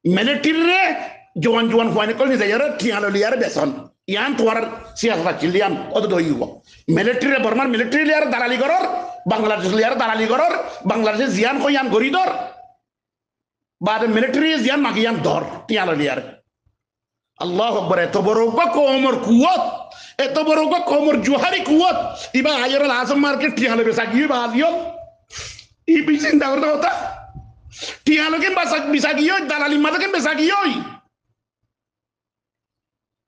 military re joan joan fane kol ni zayara tialo liar beson yan tuar siyasa chilian odo yugo military re borman military liar dalali goror bangladesh liar dalali goror bangladesh zian ko yan goridor bad military zian magian dor tialo liar Allah akbar eto boroga ko umur kuat eto boroga ko umur juhari kuat iba ayer al azam market tialo besagi badio ibisin dawr dawta tialo ken bisa giyo dalali mata ken bisa giyo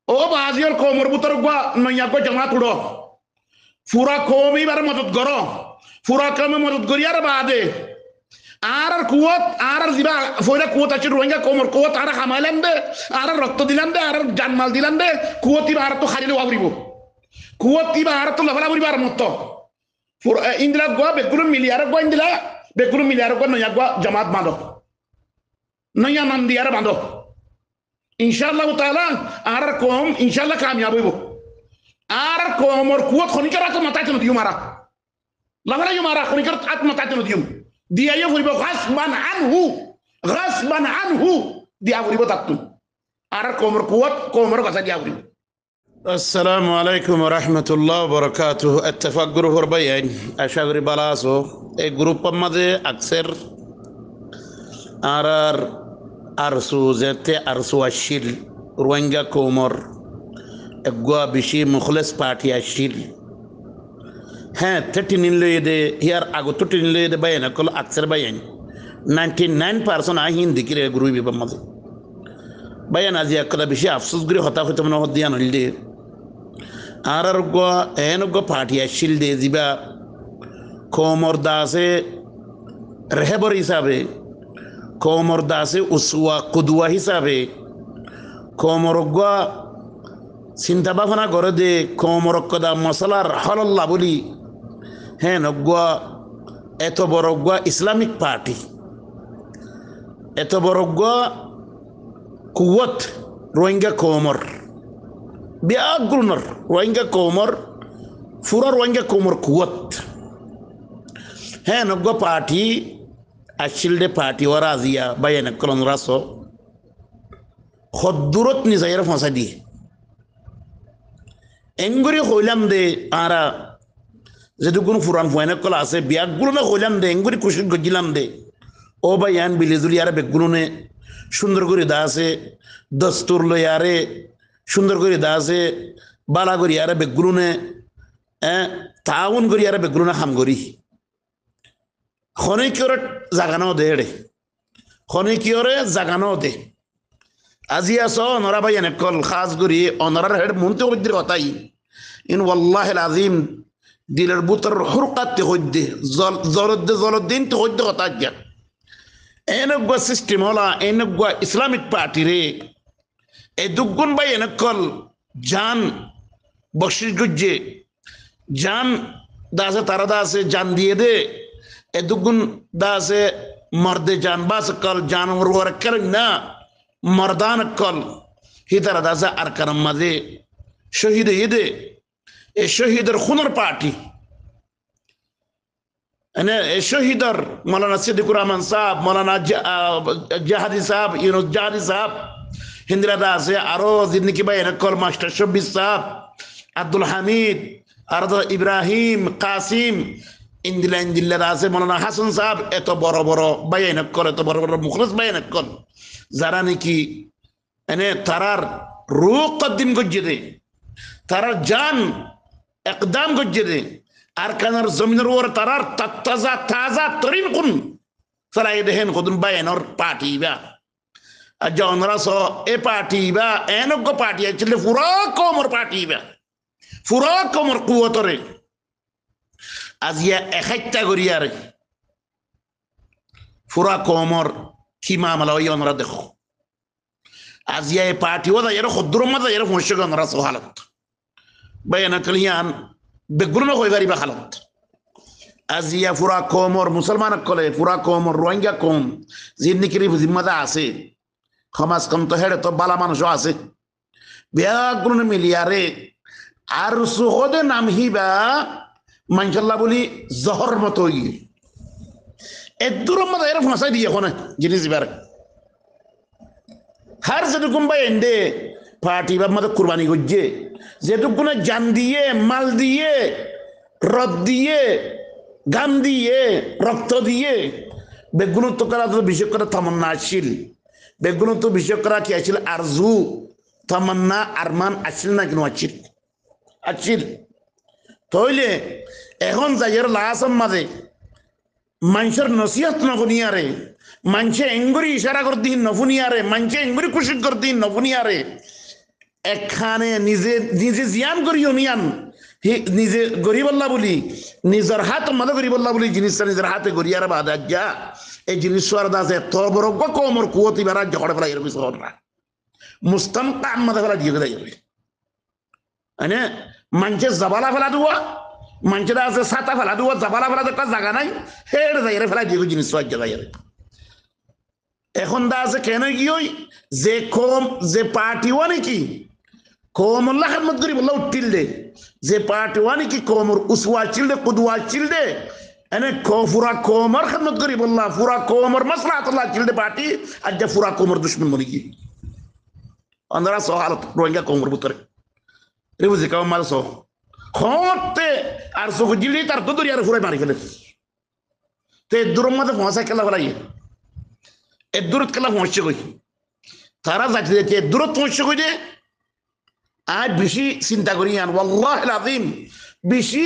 o bazior ko umur butor gua nonya gua jama tudo fura komi bar madad goro fura kame madad goriar baade arar kuat arar ziba foida kuat achir rohingya ko umur kuat arar hamalande arar rokto dilande arar janmal dilande kuat iba arar to khalile wawribo kuat iba arar to labala wuri bar motto fura indila gua begulu miliar gua indila begulu miliar gua nonya gua jamaat bando nonya mandiar bando इंशाल्लाह ताला are कौम इंशाल्लाह कामयाब हो are कौम और कुवत खनिकर आत मता चलो दियो मारा लगरा यो मारा खनिकर आत मता चलो दियो दिया यो फरिबो गसबन अनहु दिया फरिबो तत्तु आर कौम और कौम और गसा दिया फरिबो السلام عليكم ورحمة الله وبركاته التفكر في البيان أشغل بلاسو جروب ماذا أكثر آرار أرسو زنتي أرسو أشيل روانجا كومر أقوى بشي مخلص بارتي أشيل ها تتنين ليدي هيار أقو تتنين ليدي بيان أقول أكثر بيان 99% أهين ذكر جروبي بمضي بيان أزي أقول بشي أفسوس غري خطا ختم نهض ديان لدي آرار أقوى أين أقوى بارتي أشيل دي زيبا كومر داسي رهبر حسابي কোমর দাসে উসওয়া কুদওয়া হিসাবে কোমরগা চিন্তা ভাবনা করে দে কোমরকদা মশলার হল্লা বলি হ্যাঁ নগা এত বড়গা ইসলামিক পার্টি এত বড়গা কুওয়াত রোহিঙ্গা কোমর বিয়াগুলনর রোহিঙ্গা কোমর ফুরা রোহিঙ্গা কোমর কুওয়াত হ্যাঁ Naga party ashilde party warazia bayana kolon raso khodurot ni zayra fasadi enguri holamde ara zedugun furan fayna kola ase biaguluna holamde enguri kushil gojilamde o bayan bilizul yara begulune সুন্দর করে দাসে দস্তুর লো ইয়ারে সুন্দর করে দাসে বালা করে ইয়ারে বেগুলুনে তাউন করে ইয়ারে বেগুলুনে হামগরি খনিকিয়রে জাগানো দে রে খনিকিয়রে জাগানো দে আজি আস অনরা ভাই কল খাস করি অনরার হেড মন্ত্রী হদ্দির কথাই ইন ওয়াল্লাহ আযীম দিলের বুতর হুরকাত হদ্দে জলদ্দিন তো হদ্দে কথা যা এনগ সিস্টেম হলা এনগ ইসলামিক পার্টি রে এ দুগুণ ভাই কল জান বকশিশ গুজ্জে জান দাসে তারা দাসে জান দিয়ে দে এদুগুন দাসে মর্দে জান বাস কল জানর ওর করেন না মর্দান কল হিদার দাসে আর কারম মাঝে শহীদ ঈদে এ শহীদের খুনের পার্টি এ শহীদর মৌলানা সিদ্দিকুর রহমান সাহেব মৌলানা জাহাদি সাহেব ইউনুস জাহাদি সাহেব হিন্দিরা দাসে আরো জিন্দিগি ভাই কল মাস্টার শব্বির সাহেব আব্দুল হামিদ আর ইব্রাহিম কাসিম ইন্দিলা ইন্দিল্লা আছে মৌলানা হাসান সাহেব এত বড় বড় বায়ানত করে এত বড় বড় মুখলিস বায়ানত কর যারা নাকি এনে তারার রূহ কদ্দিম গজ্জে দে তারার জান একদম গজ্জে দে আর কানার জমিনের ওর তারার তাজা তাজা তরিন কোন ফলাই দেহেন কদুন বায়ানর পার্টি বা জনরা সো এ পার্টি বা এনগ পার্টি আছে পুরা কমর পার্টি বা পুরা কমর কুয়তরে আজিয়া এখাইটা করিয়ারে ফুরা কমর কি মামলা ওই অনরা দেখো আজিয়া এই পার্টি ওদা এর খদ্দুর মাদা এর ফংশগ অনরা সো হালত বাইনা কলিয়ান বেগুরনো হই বাড়ি বা হালত আজিয়া ফুরা কমর মুসলমান কলে ফুরা কমর রোহিঙ্গা কম জিন্দিগির জিম্মাদা আছে সমাজ কম তো হেড়ে তো বালা মানুষও আছে বেগুরনো মিলিয়ারে আর সুহদে নাম হিবা মানশাল্লাহ বলি জহর মতো এদুর মতো এর ফাঁসাই দিয়ে এখন জিনিস বার হার যেটুকুন ভাই এন্ডে পার্টি বা মতো কুরবানি করছে যেটুকুন জান দিয়ে মাল দিয়ে রদ দিয়ে গান দিয়ে রক্ত দিয়ে বেগুনত্ব করা তো বিশেষ করে তামান্না আসছিল বেগুনত্ব বিশেষ করা কি আসছিল আরজু তামান্না আরমান আসছিল না কেন আসছিল তইলে এখন যাইয়ের লাসম মাঝে মানুষের নসিহত নফুনিয়ারে মানুষে এঙ্গুরি ইশারা করতে নফুনিয়ারে মানুষে এঙ্গুরি খুশি করতে নফুনিয়ারে এখানে নিজে নিজে জিয়ান করি অনিয়ান নিজে গরিবল্লা বলি নিজের হাত মাদে গরিবল্লা বলি জিনিসটা নিজের হাতে গড়িয়ারে বাদা যা এই জিনিস আছে তোর বড় কমর কুয়তি বেড়া ঝড়ে ফেলা এরকম সররা মুস্তাম কাম মাদে ফেলা দিয়ে দেয় মানে মানুষে জবালা ফেলা দেওয়া মানুষের আছে ছাতা ফেলা দেওয়া জবালা ফেলা দেওয়া জায়গা নাই হেড়ে যাইরে ফেলা দিয়ে জিনিস যাইরে এখন দা আছে কেন কি ওই যে কম যে পার্টিও নাকি কমল্লা খেদমত করি বললা উঠিল দে যে পার্টিও নাকি কমর উসওয়া চিল দে কুদওয়া চিল দে এনে ফুরা কমর খেদমত করি বললা ফুরা কমর মাসলাহাতুল্লাহ চিল দে পার্টি আজ যে ফুরা কমর দুশ্মন বনি কি অন্দরা সহালত রোহিঙ্গা কমর ভিতরে রে বুঝি কাম মাল সহ খতে আর সব জিলি তার দুদরি আর ফুরাই মারি ফেলে তে দূরের মধ্যে পৌঁছা খেলা ফেলাই এ দূরত খেলা পৌঁছছে কই তারা যাচ্ছে দেখে দূরত পৌঁছছে কই যে আজ বেশি চিন্তা করি আন ওয়াল্লাহ আযীম বেশি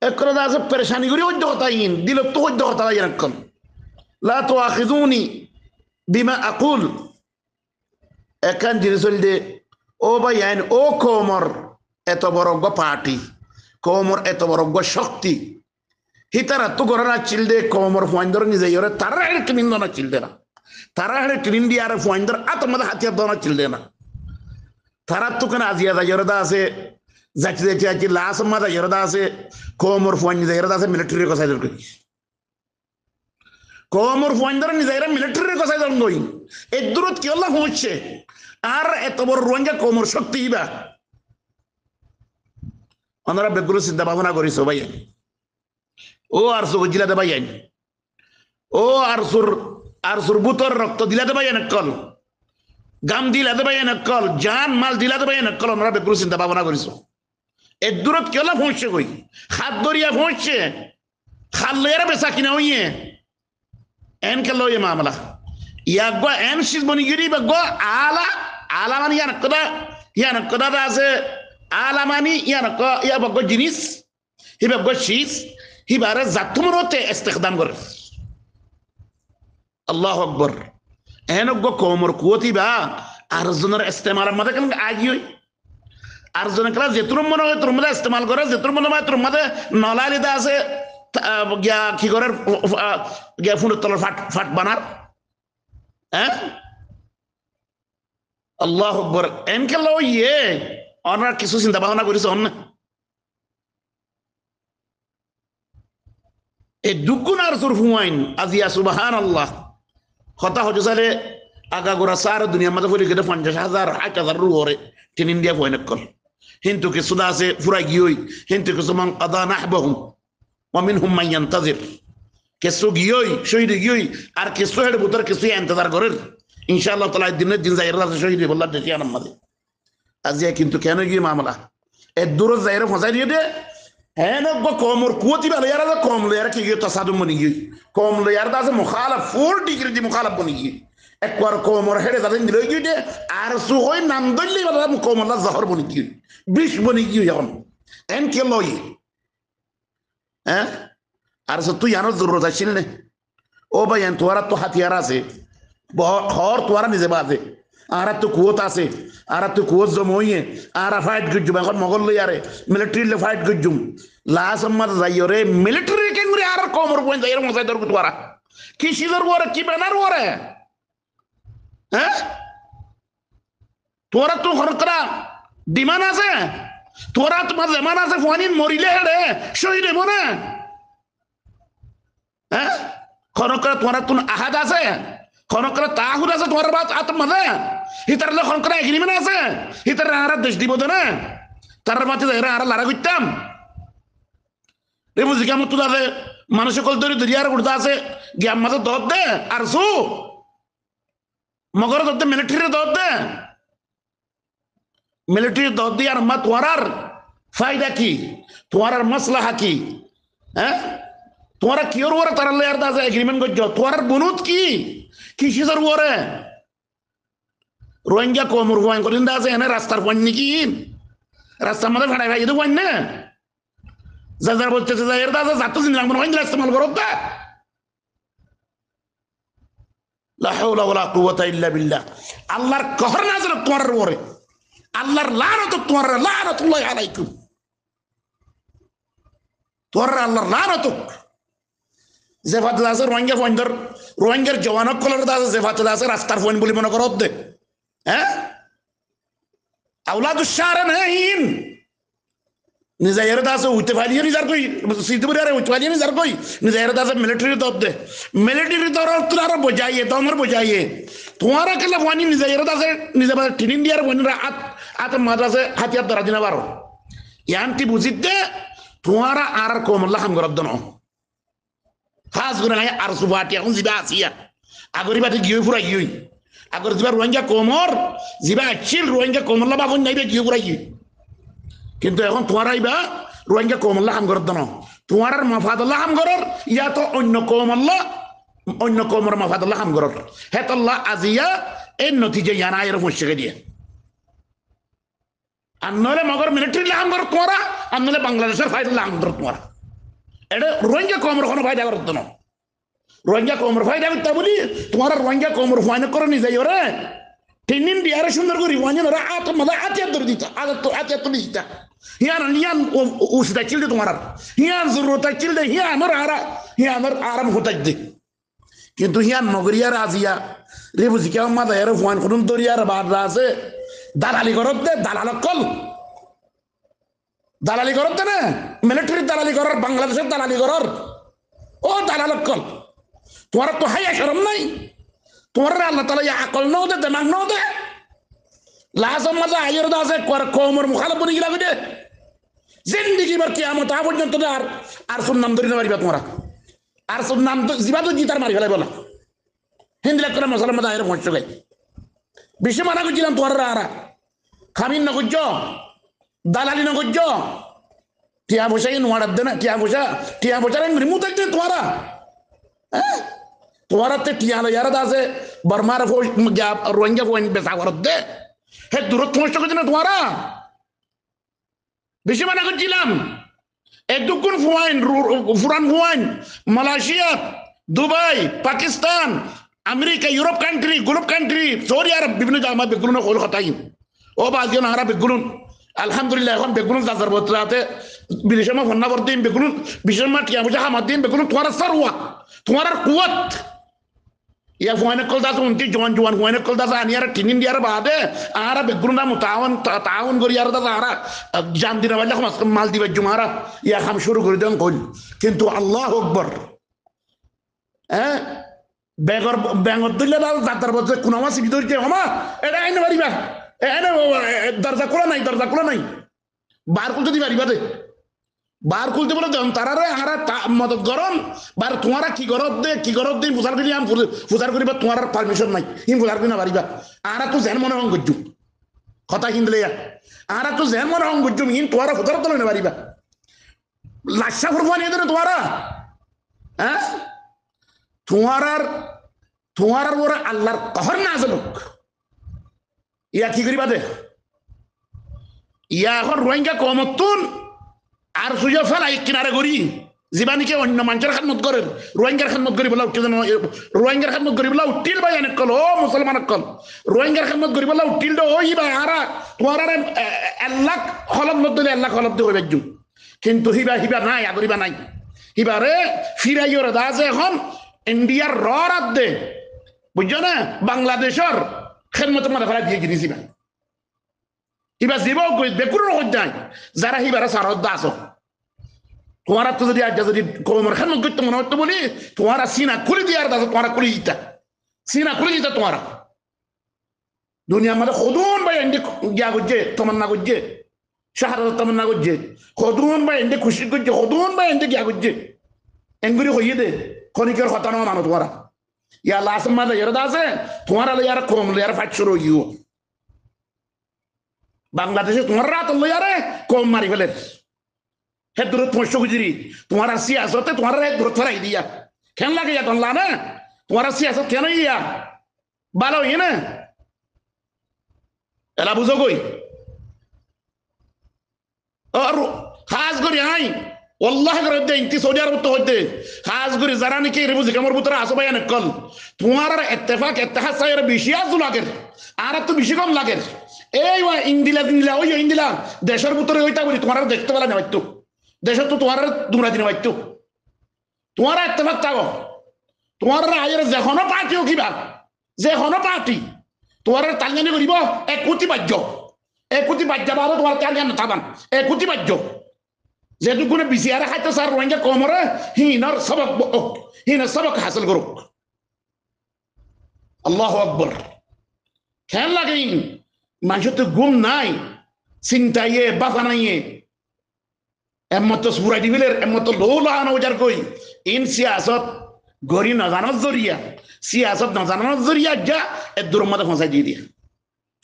একরা আছে পরেশানি করি ওই কথা ইন দিল তো ওই কথা ইয়ারকম লা তুআখিযুনি বিমা আকুল একান জিনিস দে ও ভাই আইন ও কোমর এত বড় পার্টি কোমর এত বড় শক্তি হিতারা তো গড়া চিল দে কোমর ফোয়াইন্দর নিজে ইরে তারা হেড়ে কিনিন না চিল দে না তারা হেড়ে কিনিন দি আর ফোয়াইন্দর আতমদা হাতিয়ার দনা চিল দে না তারা তো কেন আজিয়া দা ইরদা আছে যাচ্ছি যাচ্ছি আজকে লাস মাদা ইরদা আছে কোমর ফোয়াইন্দর ইরদা আছে মিলিটারি কসাই দর কোমর ফোয়াইন্দর নিজে ইরে মিলিটারি কসাই দর নই এই দূরত কি আল্লাহ পৌঁছছে আর এত বড় রোহিঙ্গা কোমর শক্তি ইবা আমরা বেগুলো চিন্তা ভাবনা করিস ভাই ও আর সব জিলা দে ভাই ও আর সুর বুতর রক্ত দিলা দে ভাই নকল গাম দিলা দে ভাই নকল জান মাল দিলা দে ভাই নকল আমরা বেগুলো চিন্তা ভাবনা করিস এর দূরত কেলা পৌঁছছে কই হাত দরিয়া পৌঁছছে খালেরা বেসা কিনা হইয়ে এন কে লয়ে মামলা ইয়াগো এন শিস বনিগিরি বাগো আলা মানে ইয়ানকদা আছে আলামানি ইয়া বাগো জিনিস হি বাগো শিস হি বারে জাতুমরতে ইস্তেখদাম করে আল্লাহু আকবার এনগো কোমর কুয়তি বা আরজনের ইস্তেমাল মধ্যে কেন আগিই আরজন কলা যেতুর মনে হয় তোর মধ্যে ইস্তেমাল করে যেতুর মনে হয় তোর মধ্যে নলালি দা আছে গিয়া কি করে গিয়া ফুলের তলার ফাট বানার হ্যাঁ আল্লাহু আকবার এনকে লো ইয়ে অনার কিছু চিন্তা ভাবনা করিস অন্য এই দুগুণ আর সুর ফুয়াইন আজিয়া সুবহানাল্লাহ কথা হচ্ছে সালে আগা গোরা সার দুনিয়া মধ্যে বলি গেলে 50,000 60,000 রুহরে তিন ইন্ডিয়া ফয়ন কল হিন্দু কে সুদা আছে ফুরাই গিয়ে হিন্দু কে সুমান কাদা নাহবাহুম ওয়া মিনহুম মান ইয়ান্তাজির কেসু গিয়ে শহীদ গিয়ে আর কেসু হেড বুতর কেসু ইন্তজার করেন ইনশাআল্লাহ তাআলা দিনের দিন যাইরা শহীদ বল্লাহ দেখিয়া নামাদে আজিয়া কিন্তু কেন গিয়ে মামলা এ দূর যাইরা ফসাই দিয়ে দে হ্যাঁ না কমর কুয়তি ভালো ইয়ারা কম লো ইয়ারা কি গিয়ে তাসাদুম বনি গিয়ে কম লো ইয়ারা আছে মুখালাফ 4 ডিগ্রি দি মুখালাফ বনি গিয়ে একবার কমর হেডে যাবেন দিল গিয়ে দে আর সুহই নাম দল্লি বালা কমলা জহর বনি গিয়ে 20 বনি গিয়ে এখন এন কে লই হ্যাঁ আর তুই আনো জরুরত আছে না ও ভাই এন তোরা তো হাতিয়ার আছে হর তোরা নিজে বাদে আর তো কুয়ত আছে আর তো কুয়ত জমইয়ে আর ফাইট গজুম এখন মগল লই আরে মিলিটারি লে ফাইট গজুম লাস মাদ যাইরে মিলিটারি কেঙ্গুরি আর কমর পয়েন্ট যাইরে মজাই দর তোরা কি সিদর ওরে কি ব্যানার ওরে হ্যাঁ তোরা তো হরকরা ডিমান আছে তোরা তোমার জমান আছে ফানিন মরিলে হেডে শহীদ মনে হ্যাঁ খরকরা তোরা তুন আহাদ আছে খনকরা তাহুদ আছে তোমার বাত আত্মা হিতার লে খনকরা এগ্রিমেন্ট আছে হিতার আর দেশ দিব না তার মাঝে এরা আর লড়া করতাম রে বুঝি কেমন তো দাদে মানুষ কল ধরে দরিয়ার উঠতে আছে গিয়ে মাঝে দত দে আর সু মগর দতে মিলিটারি দতে মিলিটারি দত দিয়ে আর মা তোমার ফায়দা কি তোমার মাসলাহা কি হ্যাঁ তোমার কি ওর ওরে তারা লেয়ার দাসে এগ্রিমেন্ট করছো তোমার বুনুত কি কিসের ওরে রোহিঙ্গা কমর ভয় করিন দাসে এনে রাস্তার পয়েন্ট নাকি রাস্তার মধ্যে ভাড়াই ভাই পয়েন্ট না যা যা বলতেছে যা এর দাসে যাতে দিন লাগবে রোহিঙ্গা ইস্তেমাল করো তা লা হাওলা ওয়ালা কুওয়াতা ইল্লা বিল্লাহ আল্লাহর কহর নাযিল তোমার উপরে আল্লাহর লানত তোমার লানাতুল্লাহি আলাইকুম তোমার আল্লাহর লানত যে ফাতলা আছে রোহিঙ্গা পয়েন্টর রোহিঙ্গার জওয়ানক কলর দাসে যে ফাতলা আছে রাস্তার পয়েন্ট বলি মনে করো দে হ্যাঁ আওলাদুশ শারনাইন নিজাইয়ের দাসে উঠতে পারিয়ে নিজার কই সিদ্ধপুরে উঠতে পারিয়ে নিজার কই নিজাইয়ের দাসে মিলিটারি দপ দে মিলিটারি দরর তোরা বোঝাইয়ে তোমার বোঝাইয়ে তোমার কেলা ফানি নিজাইয়ের দাসে নিজে বাজার টিন ইন্ডিয়ার বনিরা আত মাদ্রাসে হাতিয়ার ধরা দিনা পারো ইয়ান্তি বুঝিতে তোমারা আর কোমল্লা হাম গরদ ন খাস করে নাই আর সুবাটি এখন জিবা আসিয়া আগরি বাটি গিয়ে ফুরাই গিয়ে আগর জিবা রোহিঙ্গা কোমর জিবা চিল রোহিঙ্গা কোমল্লা বাবন নাইবে গিয়ে ফুরাই গিয়ে কিন্তু এখন তোমার আইবা রোহিঙ্গা কোমল্লা হাম গরদ ন তোমার মাফাদুল্লাহ হাম গরর ইয়া তো অন্য কোমল্লা অন্য কোমর মাফাদুল্লাহ হাম গরর হেতাল্লাহ আজিয়া এই নতিজে ইয়ানা এর মুশকে দিয়ে আন্নলে মগর মিলিটারি লাম গর তোমারা আন্নলে বাংলাদেশের ফায়দা লাম গর তোমারা এটা রোহিঙ্গা কোমর কোনো ফায়দা করত না রোহিঙ্গা কোমর ফায়দা করতে বলি তোমার রোহিঙ্গা কোমর ফায়না করে নি যাই ওরে তিন বিয়ারে সুন্দর করে ওয়ানি ওরা আত মজা আতিয়া ধরে দিতা আতিয়া তুলি দিতা হিয়ান হিয়ান উসটা চিলদে তোমার হিয়ান জরুরতা চিলদে হিয়ান আমার আরাম হতা দে কিন্তু হিয়ান নগরিয়া রাজিয়া রে বুঝি কেউ মাথা এর ফোন করুন দরিয়ার বাড়া আছে দালালি করত দে দালালি করত না মিলিটারি দালালি করার বাংলাদেশের দালালি করার ও দালাল কল তোমার তো হাইয়া শরম নাই তোমার আল্লাহ তাআলা ইয়া আকল নাও দে দিমাগ নাও দে লাজম মজা আইর দাসে কোমর মুখালাফ বনি গিলা দে জিন্দেগি ভর কিয়ামত আ পর্যন্ত আর সুন নাম ধরি না পারিবা তোমরা আর সুন নাম তো জিবা তো জিতার মারি ফেলাই বলা হিন্দি লেখ করে মশলা মজা আইর পৌঁছে গাই বেশি মানা করছিলাম তোমার আরা খামিন না করছ দালালি না করছ টিয়া পয়সা নোয়ার দে না টিয়া পয়সা রিমুভ থাকতে তোমারা হ্যাঁ তোমার টিয়া লো ইয়ার দাসে বর্মার রোহিঙ্গা ফোন বেচা করত দে হে দূরত্ব নষ্ট করছে না তোমারা বেশি মানা করছিলাম একদুকুন ফুরান ফুয়াইন Malaysia Dubai Pakistan America Europe country globe country Saudi Arab বিভিন্ন জায়গা বেগুন কলকাতায় ও বাজিও নাহারা বেগুন আলহামদুলিল্লাহ এখন বেগুন দাদার বতরাতে বিদেশে মা ফন্না বর্দিন বেগুন বিশেষ মা টিয়া মুজা হামাদিন বেগুন তোমার সারওয়া তোমার কুয়াত ইয়া ফুয়াইনে কল দাস উনতি জোয়ান ফুয়াইনে কল দাস আনিয়ার টিন ইন্ডিয়ার বাদে আরা বেগুন না তাওন করি আর দাস আরা জান দিনা বাল্লা খামাস মাল দিবে জুমারা ইয়া খাম শুরু করে দেন কল কিন্তু আল্লাহু আকবার হ্যাঁ বেগর দিলে দাদার বলছে কোন আমার সিবি ধরছে আমা এটা আইনে পারিবা এনে দরজা খোলা নাই বার খুলতে দি পারিবা দে বার খুলতে বলে দেন তারারে হারা মদত গরম বার তোমারা কি গরত দিন ফুসার করি আম ফুসার করিবা তোমার পারমিশন নাই হিম ফুসার করি না পারিবা আরা তো যেন মনে হং গজ্জু কথা কিনলে আরা তো যেন মনে হং গজ্জু হিম তোমারা ফুসার তো না পারিবা লাশা ফুরফা নিয়ে দেন তোমারা হ্যাঁ তোমার ওরা আল্লাহর কহর না আসলুক ইয়া কি করিবা দে ইয়া এখন রোহিঙ্গা কমতুন আর সুযোগ ফেলাই কিনারে করি জীবানিকে অন্য মানুষের খাদমত করে রোহিঙ্গার খাদমত করি বলা উঠিল রোহিঙ্গার খাদমত করি বলা উঠিল ভাই অনেক কল ও মুসলমান কল রোহিঙ্গার খাদমত করি বলা উঠিল দো ওই ভাই আরা তোমার আরে 1 লাখ হলব মধ্যে 1 লাখ হলব দিয়ে বেজু কিন্তু হিবা নাই আগরিবা নাই হিবারে ফিরাইও রে দাসে এখন ইন্ডিয়ার রাত দে বুঝছো না বাংলাদেশের খেদমত মাথা ফেলা দিয়ে জিনিস হিবা জীব বেকুর যায় যারা হিবারা সারদ দাস তোমার তো যদি কোমর খেদমত করতে মনে হতো বলি তোমার সিনা খুলে দিয়ে আর দাস তোমার খুলে দিতা সিনা খুলে দিতা তোমার দুনিয়া মধ্যে খদুন ভাই এন্ডে গিয়া করছে তমন্না করছে শাহাদাত তমন্না করছে খদুন ভাই এন্ডে খুশি করছে খদুন ভাই এন্ডে গিয়া করছে এঙ্গুরি হইয়ে দে খনিকের হতানো মানো তোমারা ইয়া লাসম মাদা ইয়ারদা আছে তোমার ইয়ার কম ইয়ার ফাইট শুরু হইও বাংলাদেশে তোমার রাত ইয়ারে কম মারি ফেলে হে দূরত পৌঁছ গুজরি তোমার সিয়াসতে তোমার দূরত ফরাই দিয়া কেন লাগে ইয়া তনলা না তোমার সিয়াসত কেন ইয়া ভালো ইয়ে না এলা বুঝো কই আর খাস করি আই والله করে দে ইনতি সৌদি আরব তো হইতে খাস করে যারা নাকি রে বুঝি কেমন ভিতরে আসো ভাই নকল তোমার ইত্তেফাক ইত্তেহাদ সাইর বেশি আজ লাগে আর তো বেশি কম লাগে এই ওয়া ইন্দিলা ওই ইন্দিলা দেশের ভিতরে হইতা বলি তোমার দেখতে পেলা না হইতো দেশে তো তোমার দুরা দিন হইতো তোমার ইত্তেফাক থাকো তোমার আয়ের যেখনো পার্টিও কিবা যেখনো পার্টি তোমার তালগানি করিব এক কোটি বাজ্য বাবা তোমার তালগান থাকান এক কোটি বাজ্য যেটুকুনে বিসিআর খাইতে স্যার রোহিঙ্গা কমরে হিনার সবক হাসিল করুক আল্লাহু আকবার খেয়াল লাগে মানুষ তো ঘুম নাই চিন্তাইয়ে বাধা নাইয়ে এমত সুরাই দিবিলের এমত লো লাগানো যার কই ইন সিয়াসত গরি নজানোর জরিয়া সিয়াসত নজানোর জরিয়া যা এর দূর মধ্যে ফসাই দিয়ে দিয়া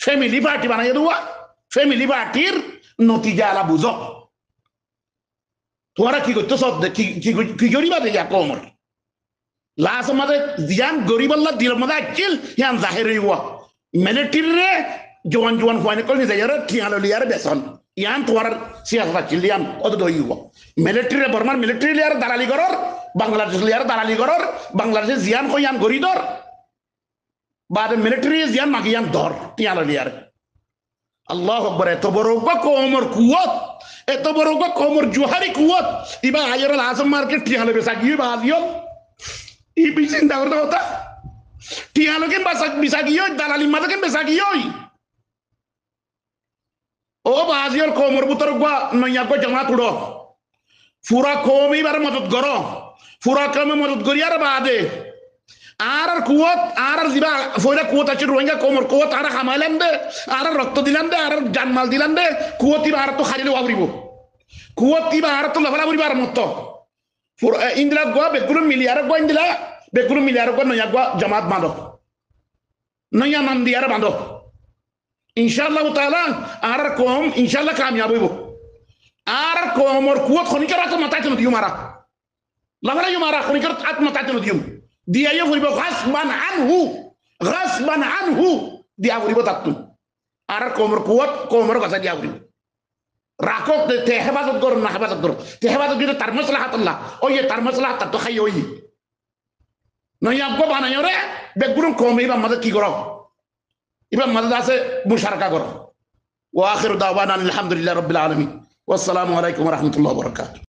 ফ্যামিলি পার্টি বানাই দেওয়া ফ্যামিলি পার্টির নতিজা আলা বুঝো তোমরা কি করতেছ কি করিবা দেখা কমর লাস্ট আমাদের জিয়ান গরিব আল্লাহ দিলের মধ্যে আইছিল ইয়ান জাহের হইয়া মিলিটারি রে জোয়ান ফাইনে কল নিয়ে যাইয়ার ঠিয়ালো লিয়ার বেসন ইয়ান তোমার সিয়াসত আইছিল ইয়ান অত দইবা মিলিটারি রে বর্মার মিলিটারি লিয়ার দালালি করর বাংলাদেশ লিয়ার দালালি করর বাংলাদেশ জিয়ান কই ইয়ান গরিদর বাদ মিলিটারি জিয়ান মাগিয়ান ধর ঠিয়ালো লিয়ার আল্লাহু আকবার এত বড় কোমর কুয়াত এত বড় কোমর জুহারি কুয়াত ইবা আয়ের আজম মার্কেট ঠিয়ালো বেসা গিয়ে বাজিও ই বিচিন দাওর দাওতা ঠিয়ালো কেন বেসা গিয়ে দালালি মাদা কেন বেসা গিয়ে ও বাজিওর কোমর বুতর গা নইয়া কো জামাত উড়ো পুরা কওমি বার মদত করো পুরা কওমি মদত করি আর বাদে আর কুয়াত আর জিবা ফয়রা কুয়াত আছে রোহিঙ্গা কোমর কুয়াত আর হামাইলাম দে আর রক্ত দিলাম দে আর জানমাল দিলাম দে কুয়াতি আর তো খারিলে ওয়াবরিব কুয়াতি আর তো লফলা বরিবার মত ইন্দিরা গোয়া বেকুল মিলিয়ার গোয়া ইন্দিরা বেকুল মিলিয়ার গোয়া নয়া গোয়া জামাত বাঁধো নয়া নাম দিয়ার বাঁধো ইনশাআল্লাহ তাআলা আর কম ইনশাআল্লাহ কামিয়াব হইব আর কোমর কুয়াত খনিকার আত মাথায় দিও মারা লফলা ইউ মারা খনিকার আত মাথায় দিও দিয়া ফুরিব গাসবান আনহু দিয়া ফুরিব তাতু আর কোমর কুয়াত কোমর কথা দিয়া ফুরিব রাখক তে হেফাজত কর না হেফাজত কর তে হেফাজত দিতে তার মাসলাহাত আল্লাহ ওই তার মাসলাহাত তো খাই ওই নই আব্বা বানাইও রে বেগুন কম এবার মাঝে কি করো এবার মাঝে আছে মুশারাকা করো ওয়া আখিরু দাওয়ানা আলহামদুলিল্লাহি রাব্বিল আলামিন ওয়াসসালামু আলাইকুম ওয়া রাহমাতুল্লাহি ওয়া বারাকাতুহু